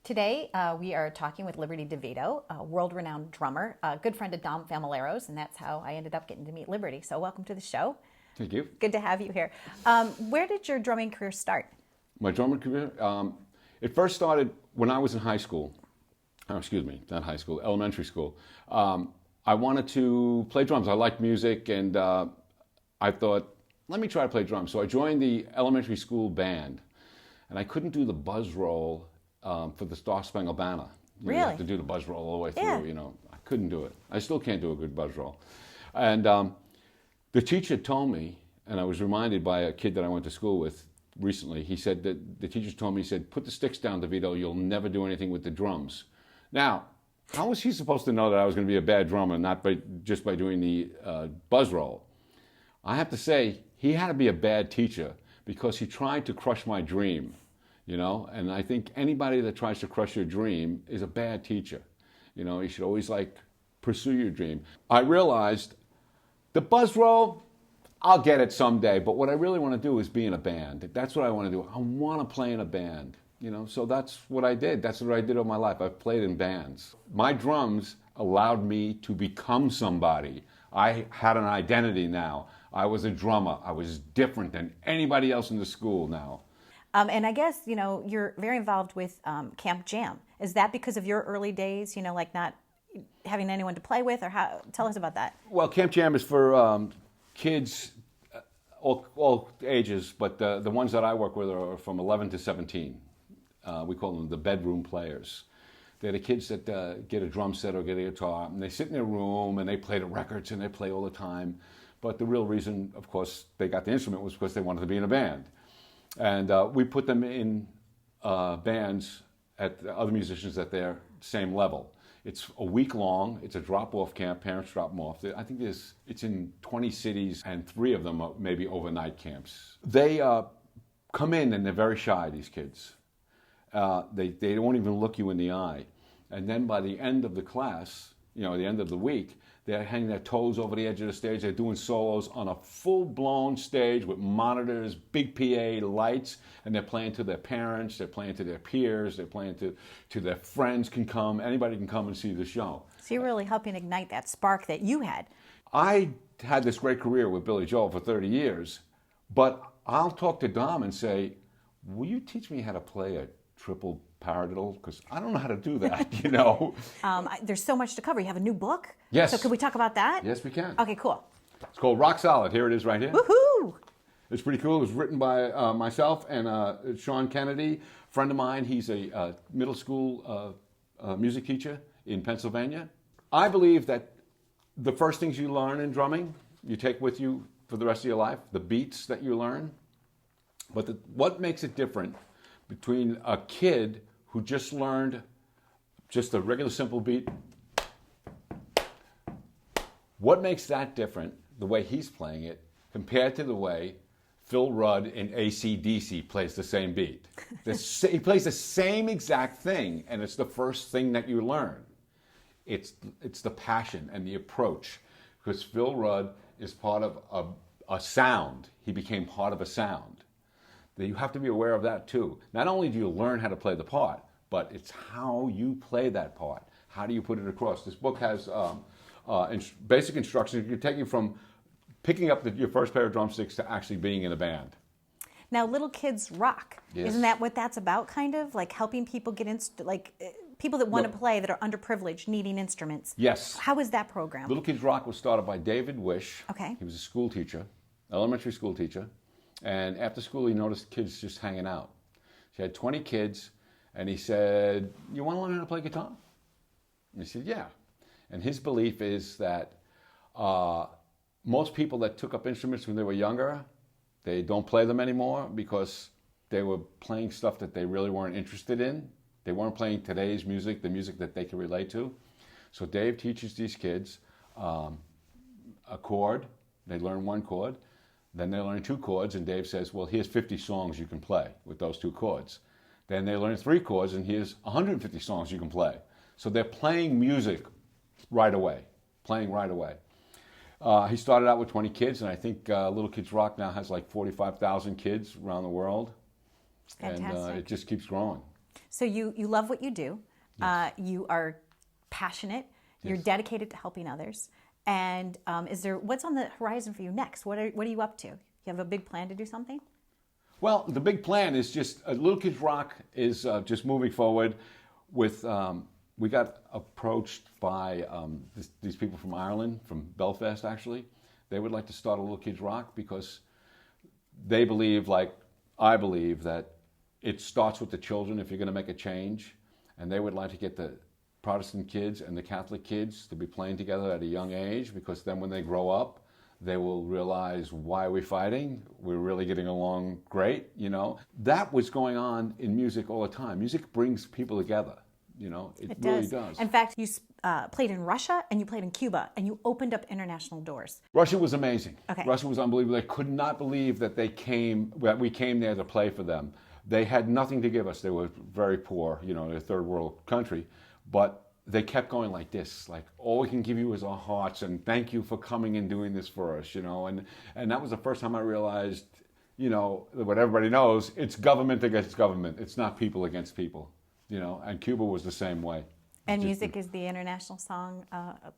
Today, we are talking with Liberty DeVitto, a world-renowned drummer, a good friend of Dom Familero's, and that's how I ended up getting to meet Liberty. So welcome to the show. Thank you. Good to have you here. Where did your drumming career start? My drumming career? It first started when I was in high school. Oh, excuse me, not high school, elementary school. I wanted to play drums. I liked music, and I thought, let me try to play drums. So I joined the elementary school band, and I couldn't do the buzz roll for the Star Spangled Banner. Really? You have to do the buzz roll all the way through, Yeah. I couldn't do it. I still can't do a good buzz roll. And the teacher told me, and I was reminded by a kid that I went to school with recently, he said that the teacher told me, he said, put the sticks down, DeVitto, you'll never do anything with the drums. Now, how was he supposed to know that I was going to be a bad drummer, not just by doing the buzz roll? I have to say, he had to be a bad teacher because he tried to crush my dream, and I think anybody that tries to crush your dream is a bad teacher. You should always pursue your dream. I realized the buzz roll, I'll get it someday, but what I really want to do is be in a band. That's what I want to do. I want to play in a band, so that's what I did. That's what I did all my life. I've played in bands. My drums allowed me to become somebody. I had an identity now. I was a drummer. I was different than anybody else in the school now. And I guess, you're very involved with Camp Jam. Is that because of your early days, not having anyone to play with, or how? Tell us about that. Well, Camp Jam is for kids all ages, but the ones that I work with are from 11 to 17. We call them the bedroom players. They're the kids that get a drum set or get a guitar, and they sit in their room and they play the records and they play all the time. But the real reason, of course, they got the instrument was because they wanted to be in a band. And we put them in bands at other musicians at their same level. It's a week long. It's a drop-off camp. Parents drop them off. I think it's in 20 cities, and 3 of them are maybe overnight camps. They come in and they're very shy, these kids. They won't even look you in the eye. And then by the end of the class, the end of the week, they're hanging their toes over the edge of the stage. They're doing solos on a full-blown stage with monitors, big PA, lights, and they're playing to their parents, they're playing to their peers, they're playing to their friends can come. Anybody can come and see the show. So you're really helping ignite that spark that you had. I had this great career with Billy Joel for 30 years, but I'll talk to Dom and say, will you teach me how to play a triple paradiddle? Because I don't know how to do that, There's so much to cover. You have a new book? Yes. So could we talk about that? Yes, we can. Okay, cool. It's called Rock Solid. Here it is right here. Woohoo! It's pretty cool. It was written by myself and Sean Kennedy, a friend of mine. He's a middle school music teacher in Pennsylvania. I believe that the first things you learn in drumming, you take with you for the rest of your life, the beats that you learn. But what makes it different between a kid who just learned just a regular simple beat, what makes that different, the way he's playing it, compared to the way Phil Rudd in AC/DC plays the same beat? He plays the same exact thing, and it's the first thing that you learn. It's the passion and the approach, because Phil Rudd is part of a sound. He became part of a sound. You have to be aware of that too. Not only do you learn how to play the part, but it's how you play that part. How do you put it across? This book has basic instructions. It can take you from picking up your first pair of drumsticks to actually being in a band. Now, Little Kids Rock. Yes. Isn't that what that's about, kind of? Like helping people get people that want to play that are underprivileged, needing instruments. Yes. How is that program? Little Kids Rock was started by David Wish. Okay. He was a school teacher, elementary school teacher. And after school, he noticed kids just hanging out. He had 20 kids, and he said, you want to learn how to play guitar? And he said, yeah. And his belief is that most people that took up instruments when they were younger, they don't play them anymore because they were playing stuff that they really weren't interested in. They weren't playing today's music, the music that they can relate to. So Dave teaches these kids a chord. They learn 1 chord. Then they learn 2 chords, and Dave says, well, here's 50 songs you can play with those 2 chords. Then they learn 3 chords, and here's 150 songs you can play. So they're playing music right away, He started out with 20 kids, and I think Little Kids Rock now has like 45,000 kids around the world. Fantastic. And it just keeps growing. So you love what you do. Yes. You are passionate. You're Yes. dedicated to helping others. And what's on the horizon for you next? What are you up to? You have a big plan to do something? Well, the big plan is just Little Kids Rock is just moving forward with. We got approached by these people from Ireland, from Belfast actually. They would like to start a Little Kids Rock because they believe, like I believe, that it starts with the children if you're going to make a change. And they would like to get the Protestant kids and the Catholic kids to be playing together at a young age, because then when they grow up, they will realize, why are we fighting? We're really getting along great, you know. That was going on in music all the time. Music brings people together, you know. It really does. In fact, you played in Russia and you played in Cuba, and you opened up international doors. Russia was amazing. Okay. Russia was unbelievable. They could not believe that we came there to play for them. They had nothing to give us. They were very poor, you know, a third world country. But they kept going like this, like, all we can give you is our hearts, and thank you for coming and doing this for us, you know. And that was the first time I realized, you know, what everybody knows, it's government against government. It's not people against people, you know. And Cuba was the same way. And music is the international song,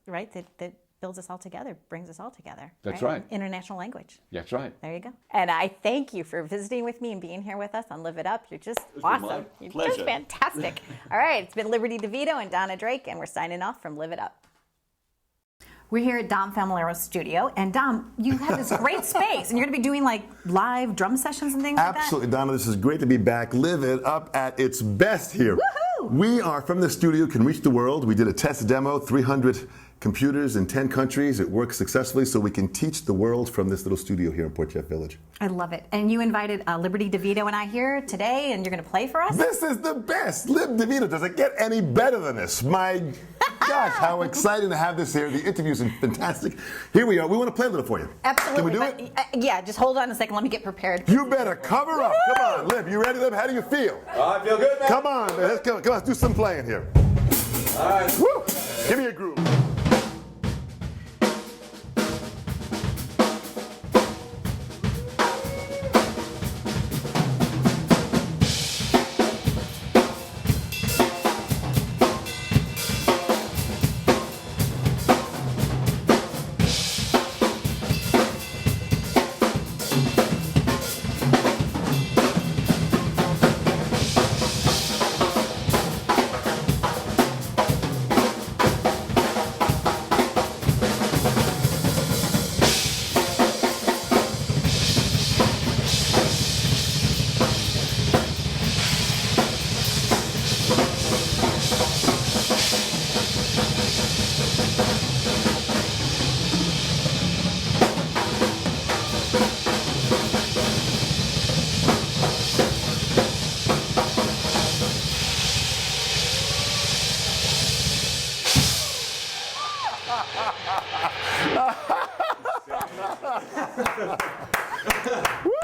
right, that builds us all together, brings us all together. That's right. International language. That's right. There you go. And I thank you for visiting with me and being here with us on Live It Up. You're just awesome. You're just fantastic. All right, it's been Liberty DeVitto and Donna Drake, and we're signing off from Live It Up. We're here at Dom Familero's studio, and Dom, you have this great space, and you're going to be doing like live drum sessions and things like that? Absolutely, Donna, this is great to be back. Live It Up at its best here. Woohoo! We are from the studio, can reach the world. We did a test demo, 300 computers in 10 countries. It works successfully, so we can teach the world from this little studio here in Port Jeff Village. I love it. And you invited Liberty DeVitto and I here today, and you're going to play for us? This is the best. Live DeVitto. Does it get any better than this? My gosh, how exciting to have this here. The interview's fantastic. Here we are. We want to play a little for you. Absolutely. Can we do it? Yeah, just hold on a second. Let me get prepared. You better cover up. Come on, Liv. You ready, Liv? How do you feel? I feel good, man. Come on, man. Let's go. Come on, let's do some playing here. All right. Woo! Give me a groove. Woo!